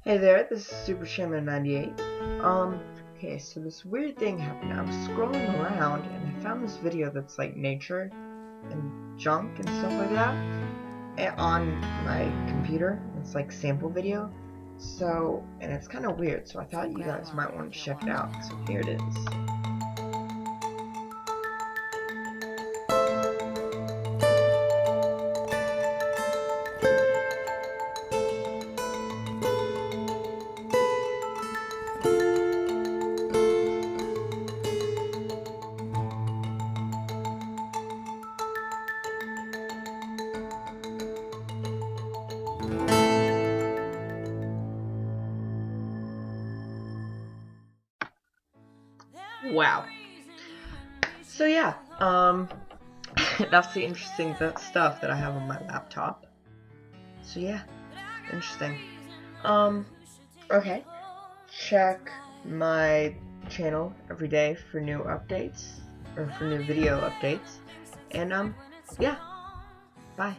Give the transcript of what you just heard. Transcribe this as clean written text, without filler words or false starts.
Hey there, this is Super Shaman 98. Okay, so this weird thing happened. I was scrolling around and I found this video that's like nature and junk and stuff like that on my computer. It's like sample video. So, and it's kind of weird, so I thought you guys might want to check it out. So here it is. Wow. So yeah, that's the interesting stuff that I have on my laptop. So yeah, interesting. Okay. Check my channel every day for new updates, or for new video updates. And yeah, bye.